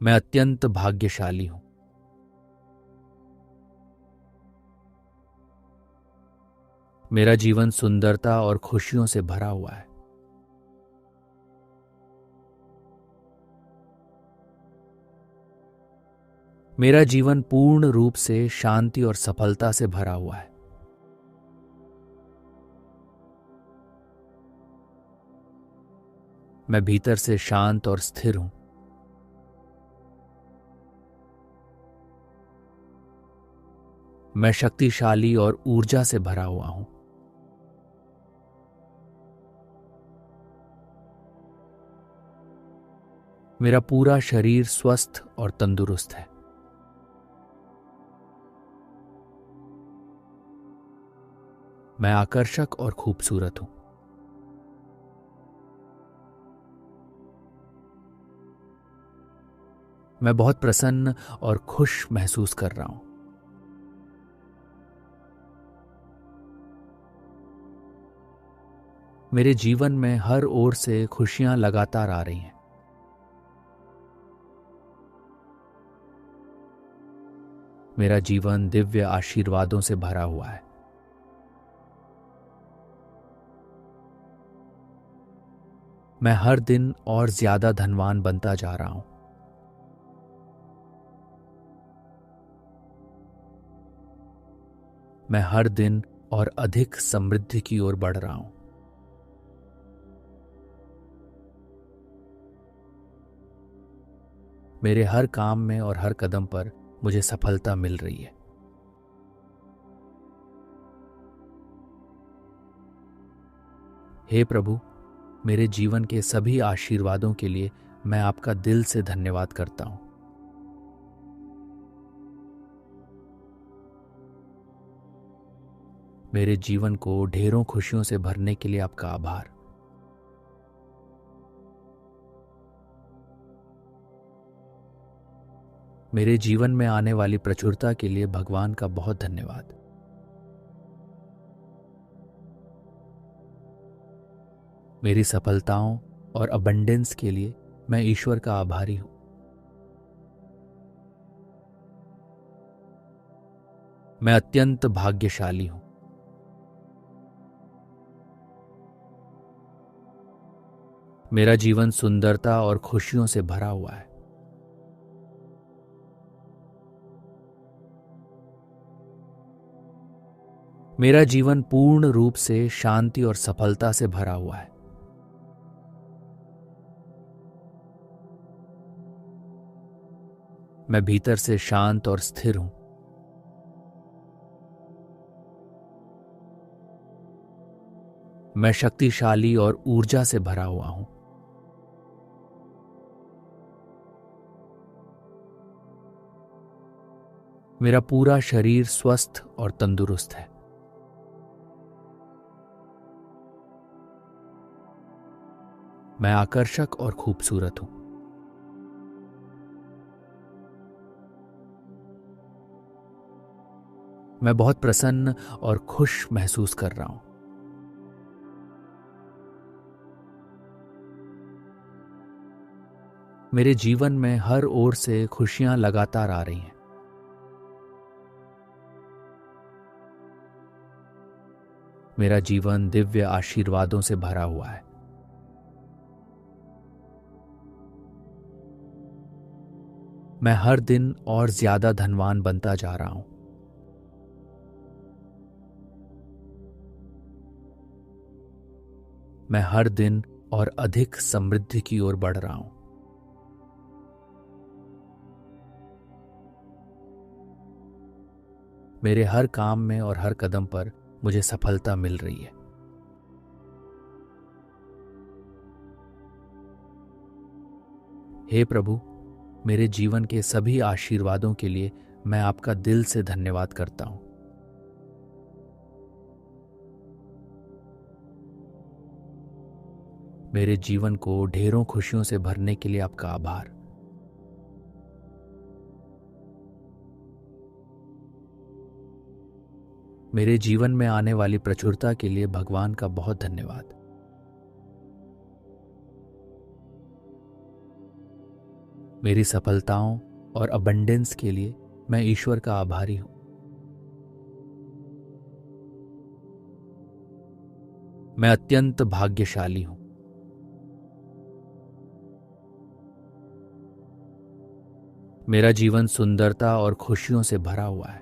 मैं अत्यंत भाग्यशाली हूं। मेरा जीवन सुंदरता और खुशियों से भरा हुआ है। मेरा जीवन पूर्ण रूप से शांति और सफलता से भरा हुआ है। मैं भीतर से शांत और स्थिर हूं। मैं शक्तिशाली और ऊर्जा से भरा हुआ हूं। मेरा पूरा शरीर स्वस्थ और तंदुरुस्त है। मैं आकर्षक और खूबसूरत हूं। मैं बहुत प्रसन्न और खुश महसूस कर रहा हूं। मेरे जीवन में हर ओर से खुशियां लगातार आ रही हैं। मेरा जीवन दिव्य आशीर्वादों से भरा हुआ है। मैं हर दिन और ज्यादा धनवान बनता जा रहा हूं। मैं हर दिन और अधिक समृद्धि की ओर बढ़ रहा हूं। मेरे हर काम में और हर कदम पर मुझे सफलता मिल रही है। हे प्रभु, मेरे जीवन के सभी आशीर्वादों के लिए मैं आपका दिल से धन्यवाद करता हूं। मेरे जीवन को ढेरों खुशियों से भरने के लिए आपका आभार। मेरे जीवन में आने वाली प्रचुरता के लिए भगवान का बहुत धन्यवाद। मेरी सफलताओं और अबंडेंस के लिए मैं ईश्वर का आभारी हूं। मैं अत्यंत भाग्यशाली हूं। मेरा जीवन सुंदरता और खुशियों से भरा हुआ है। मेरा जीवन पूर्ण रूप से शांति और सफलता से भरा हुआ है। मैं भीतर से शांत और स्थिर हूं। मैं शक्तिशाली और ऊर्जा से भरा हुआ हूं। मेरा पूरा शरीर स्वस्थ और तंदुरुस्त है। मैं आकर्षक और खूबसूरत हूं। मैं बहुत प्रसन्न और खुश महसूस कर रहा हूं। मेरे जीवन में हर ओर से खुशियां लगातार आ रही हैं। मेरा जीवन दिव्य आशीर्वादों से भरा हुआ है। मैं हर दिन और ज्यादा धनवान बनता जा रहा हूं। मैं हर दिन और अधिक समृद्धि की ओर बढ़ रहा हूं। मेरे हर काम में और हर कदम पर मुझे सफलता मिल रही है। हे प्रभु, मेरे जीवन के सभी आशीर्वादों के लिए मैं आपका दिल से धन्यवाद करता हूं। मेरे जीवन को ढेरों खुशियों से भरने के लिए आपका आभार। मेरे जीवन में आने वाली प्रचुरता के लिए भगवान का बहुत धन्यवाद। मेरी सफलताओं और अबंडेंस के लिए मैं ईश्वर का आभारी हूं। मैं अत्यंत भाग्यशाली हूं। मेरा जीवन सुंदरता और खुशियों से भरा हुआ है।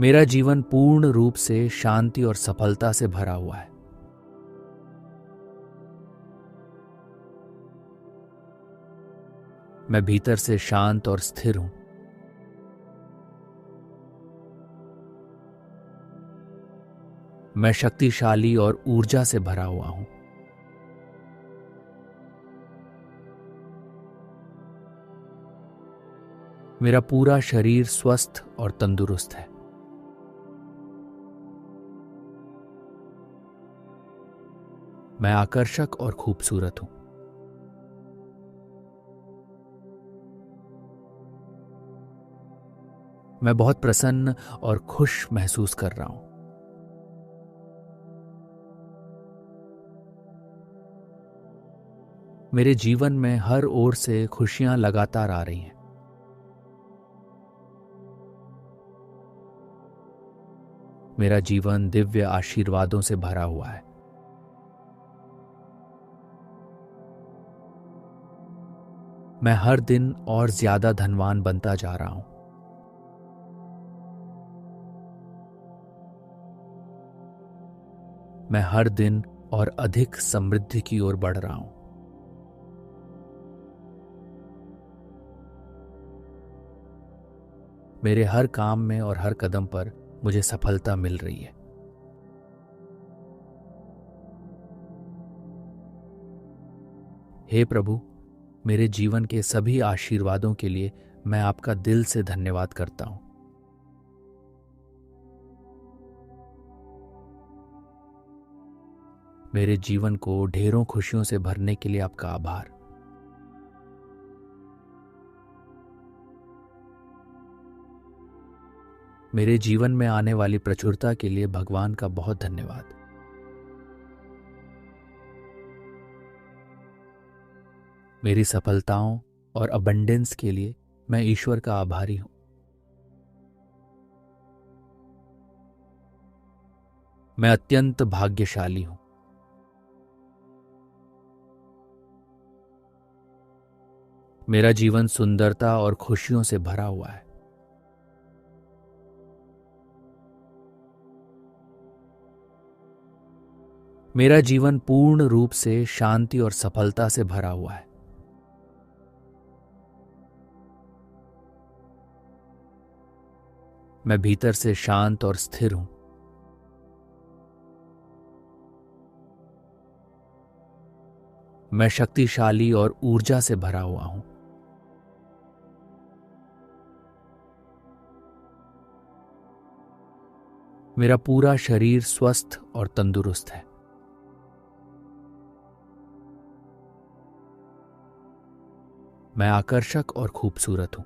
मेरा जीवन पूर्ण रूप से शांति और सफलता से भरा हुआ है। मैं भीतर से शांत और स्थिर हूं। मैं शक्तिशाली और ऊर्जा से भरा हुआ हूं। मेरा पूरा शरीर स्वस्थ और तंदुरुस्त है। मैं आकर्षक और खूबसूरत हूं। मैं बहुत प्रसन्न और खुश महसूस कर रहा हूं। मेरे जीवन में हर ओर से खुशियां लगातार आ रही हैं। मेरा जीवन दिव्य आशीर्वादों से भरा हुआ है। मैं हर दिन और ज्यादा धनवान बनता जा रहा हूं। मैं हर दिन और अधिक समृद्धि की ओर बढ़ रहा हूं। मेरे हर काम में और हर कदम पर मुझे सफलता मिल रही है। हे प्रभु, मेरे जीवन के सभी आशीर्वादों के लिए मैं आपका दिल से धन्यवाद करता हूं। मेरे जीवन को ढेरों खुशियों से भरने के लिए आपका आभार। मेरे जीवन में आने वाली प्रचुरता के लिए भगवान का बहुत धन्यवाद। मेरी सफलताओं और अबंडेंस के लिए मैं ईश्वर का आभारी हूं। मैं अत्यंत भाग्यशाली हूं। मेरा जीवन सुंदरता और खुशियों से भरा हुआ है। मेरा जीवन पूर्ण रूप से शांति और सफलता से भरा हुआ है। मैं भीतर से शांत और स्थिर हूं। मैं शक्तिशाली और ऊर्जा से भरा हुआ हूं। मेरा पूरा शरीर स्वस्थ और तंदुरुस्त है। मैं आकर्षक और खूबसूरत हूं।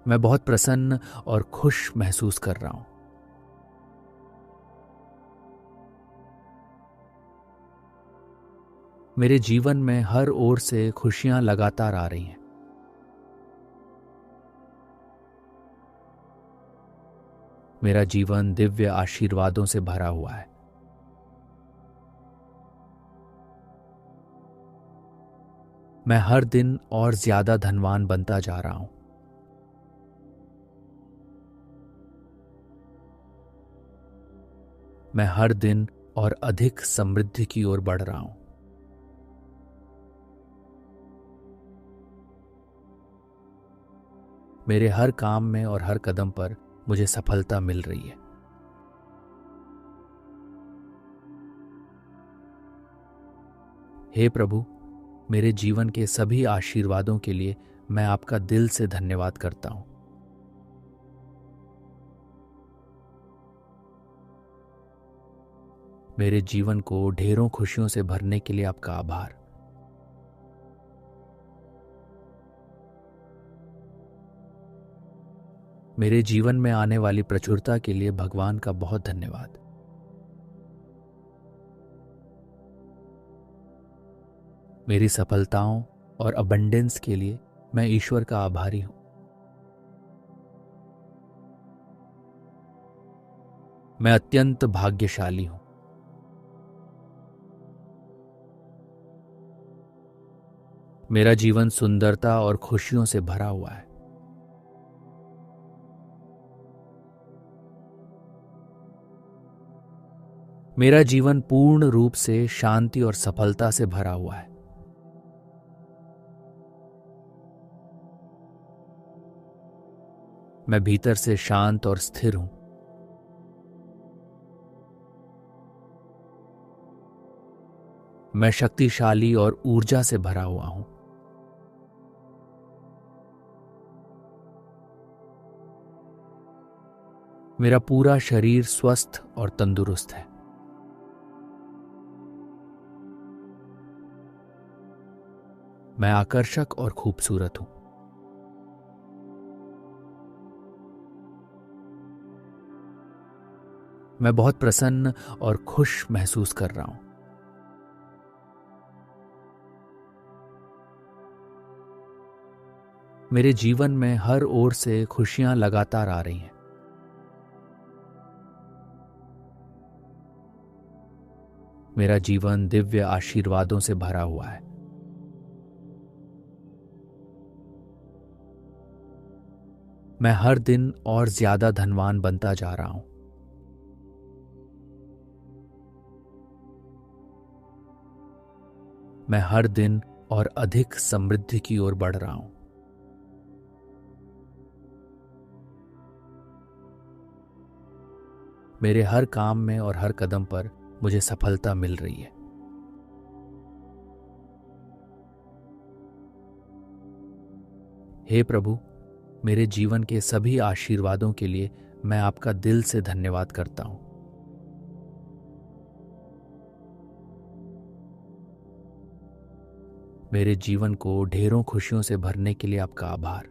मैं बहुत प्रसन्न और खुश महसूस कर रहा हूं। मेरे जीवन में हर ओर से खुशियां लगातार आ रही हैं। मेरा जीवन दिव्य आशीर्वादों से भरा हुआ है। मैं हर दिन और ज्यादा धनवान बनता जा रहा हूं। मैं हर दिन और अधिक समृद्धि की ओर बढ़ रहा हूं। मेरे हर काम में और हर कदम पर मुझे सफलता मिल रही है। हे प्रभु, मेरे जीवन के सभी आशीर्वादों के लिए मैं आपका दिल से धन्यवाद करता हूं। मेरे जीवन को ढेरों खुशियों से भरने के लिए आपका आभार। मेरे जीवन में आने वाली प्रचुरता के लिए भगवान का बहुत धन्यवाद। मेरी सफलताओं और अबंडेंस के लिए मैं ईश्वर का आभारी हूं। मैं अत्यंत भाग्यशाली हूं। मेरा जीवन सुंदरता और खुशियों से भरा हुआ है। मेरा जीवन पूर्ण रूप से शांति और सफलता से भरा हुआ है। मैं भीतर से शांत और स्थिर हूं। मैं शक्तिशाली और ऊर्जा से भरा हुआ हूं। मेरा पूरा शरीर स्वस्थ और तंदुरुस्त है। मैं आकर्षक और खूबसूरत हूं। मैं बहुत प्रसन्न और खुश महसूस कर रहा हूं। मेरे जीवन में हर ओर से खुशियां लगातार आ रही हैं। मेरा जीवन दिव्य आशीर्वादों से भरा हुआ है। मैं हर दिन और ज्यादा धनवान बनता जा रहा हूं। मैं हर दिन और अधिक समृद्धि की ओर बढ़ रहा हूं। मेरे हर काम में और हर कदम पर मुझे सफलता मिल रही है। हे प्रभु, मेरे जीवन के सभी आशीर्वादों के लिए मैं आपका दिल से धन्यवाद करता हूं। मेरे जीवन को ढेरों खुशियों से भरने के लिए आपका आभार।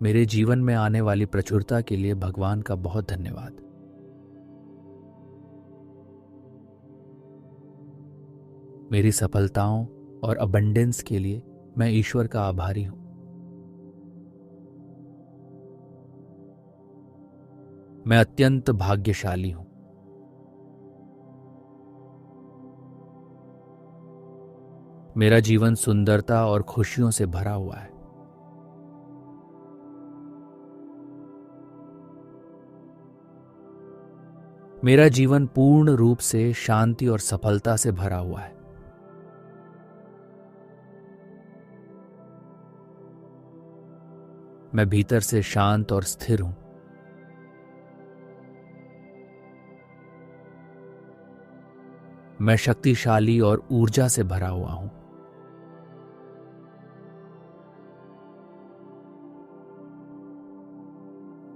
मेरे जीवन में आने वाली प्रचुरता के लिए भगवान का बहुत धन्यवाद। मेरी सफलताओं और अबंडेंस के लिए मैं ईश्वर का आभारी हूं। मैं अत्यंत भाग्यशाली हूं। मेरा जीवन सुंदरता और खुशियों से भरा हुआ है। मेरा जीवन पूर्ण रूप से शांति और सफलता से भरा हुआ है। मैं भीतर से शांत और स्थिर हूं। मैं शक्तिशाली और ऊर्जा से भरा हुआ हूं।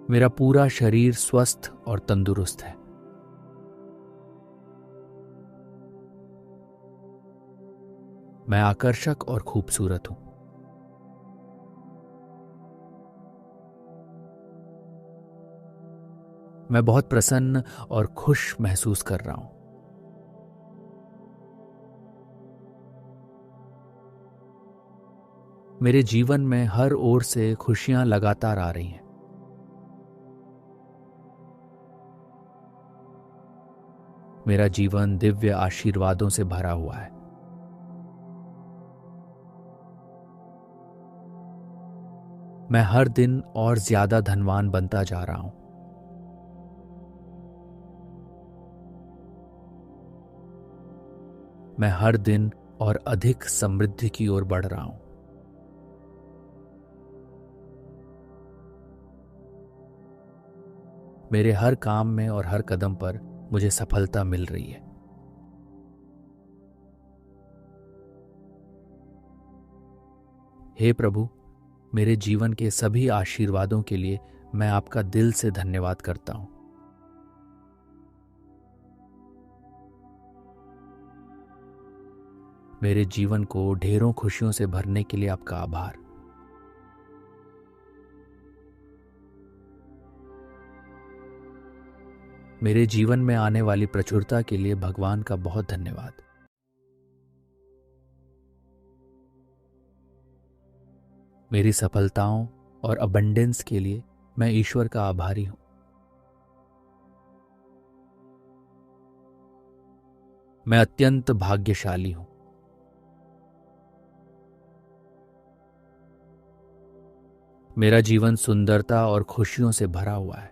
मेरा पूरा शरीर स्वस्थ और तंदुरुस्त है। मैं आकर्षक और खूबसूरत हूं। मैं बहुत प्रसन्न और खुश महसूस कर रहा हूं। मेरे जीवन में हर ओर से खुशियां लगातार आ रही हैं। मेरा जीवन दिव्य आशीर्वादों से भरा हुआ है। मैं हर दिन और ज्यादा धनवान बनता जा रहा हूं। मैं हर दिन और अधिक समृद्धि की ओर बढ़ रहा हूं। मेरे हर काम में और हर कदम पर मुझे सफलता मिल रही है। हे प्रभु, मेरे जीवन के सभी आशीर्वादों के लिए मैं आपका दिल से धन्यवाद करता हूं। मेरे जीवन को ढेरों खुशियों से भरने के लिए आपका आभार। मेरे जीवन में आने वाली प्रचुरता के लिए भगवान का बहुत धन्यवाद। मेरी सफलताओं और अबंडेंस के लिए मैं ईश्वर का आभारी हूं। मैं अत्यंत भाग्यशाली हूं। मेरा जीवन सुंदरता और खुशियों से भरा हुआ है।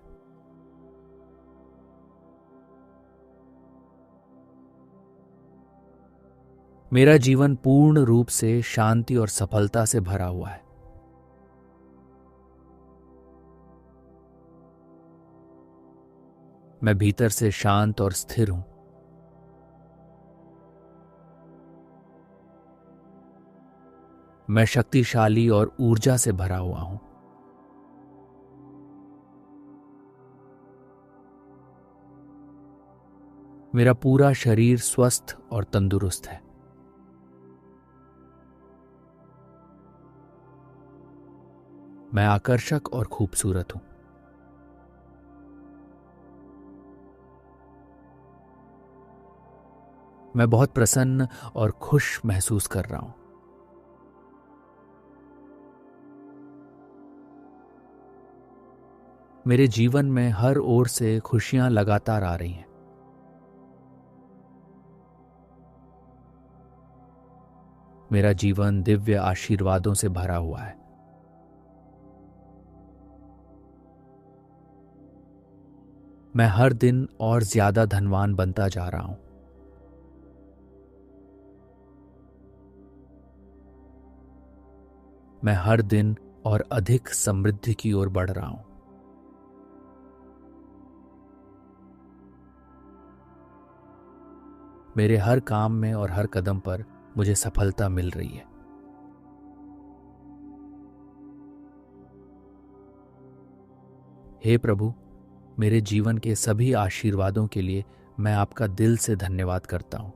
मेरा जीवन पूर्ण रूप से शांति और सफलता से भरा हुआ है। मैं भीतर से शांत और स्थिर हूं। मैं शक्तिशाली और ऊर्जा से भरा हुआ हूं। मेरा पूरा शरीर स्वस्थ और तंदुरुस्त है। मैं आकर्षक और खूबसूरत हूं। मैं बहुत प्रसन्न और खुश महसूस कर रहा हूं। मेरे जीवन में हर ओर से खुशियां लगातार आ रही हैं। मेरा जीवन दिव्य आशीर्वादों से भरा हुआ है। मैं हर दिन और ज्यादा धनवान बनता जा रहा हूं। मैं हर दिन और अधिक समृद्धि की ओर बढ़ रहा हूं। मेरे हर काम में और हर कदम पर मुझे सफलता मिल रही है। हे प्रभु, मेरे जीवन के सभी आशीर्वादों के लिए मैं आपका दिल से धन्यवाद करता हूं।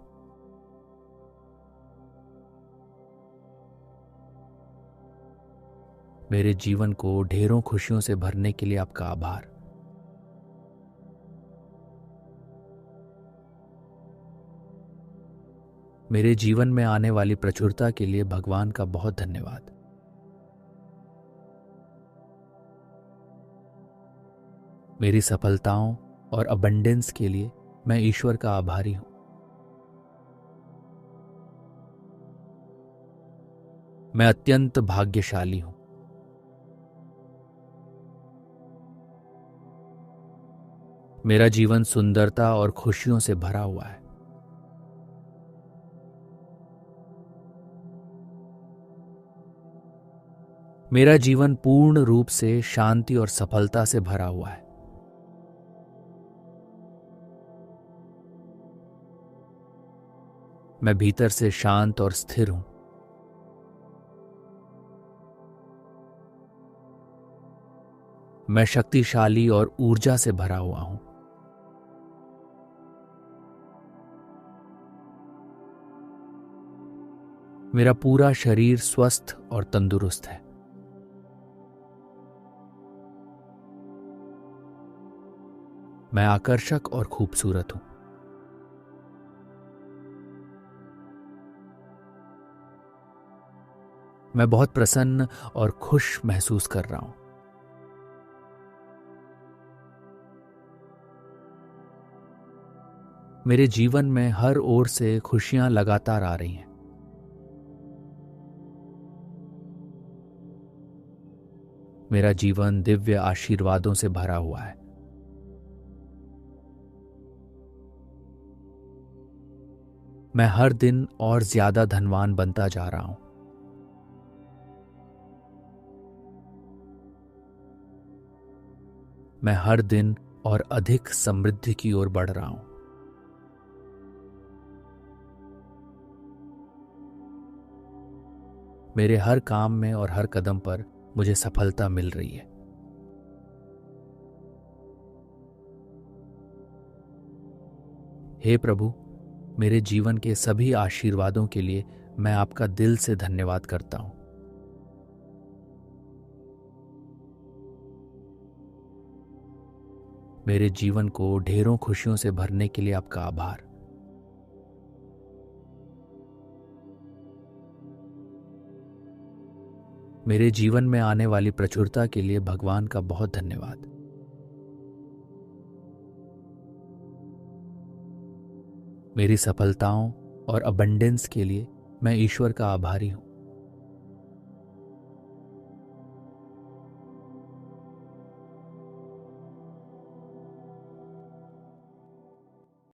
मेरे जीवन को ढेरों खुशियों से भरने के लिए आपका आभार। मेरे जीवन में आने वाली प्रचुरता के लिए भगवान का बहुत धन्यवाद। मेरी सफलताओं और अबंडेंस के लिए मैं ईश्वर का आभारी हूं। मैं अत्यंत भाग्यशाली हूं। मेरा जीवन सुंदरता और खुशियों से भरा हुआ है। मेरा जीवन पूर्ण रूप से शांति और सफलता से भरा हुआ है। मैं भीतर से शांत और स्थिर हूं। मैं शक्तिशाली और ऊर्जा से भरा हुआ हूं। मेरा पूरा शरीर स्वस्थ और तंदुरुस्त है। मैं आकर्षक और खूबसूरत हूं। मैं बहुत प्रसन्न और खुश महसूस कर रहा हूं। मेरे जीवन में हर ओर से खुशियां लगातार आ रही हैं। मेरा जीवन दिव्य आशीर्वादों से भरा हुआ है। मैं हर दिन और ज्यादा धनवान बनता जा रहा हूं। मैं हर दिन और अधिक समृद्धि की ओर बढ़ रहा हूं। मेरे हर काम में और हर कदम पर मुझे सफलता मिल रही है। हे प्रभु, मेरे जीवन के सभी आशीर्वादों के लिए मैं आपका दिल से धन्यवाद करता हूँ। मेरे जीवन को ढेरों खुशियों से भरने के लिए आपका आभार। मेरे जीवन में आने वाली प्रचुरता के लिए भगवान का बहुत धन्यवाद। मेरी सफलताओं और अबंडेंस के लिए मैं ईश्वर का आभारी हूँ।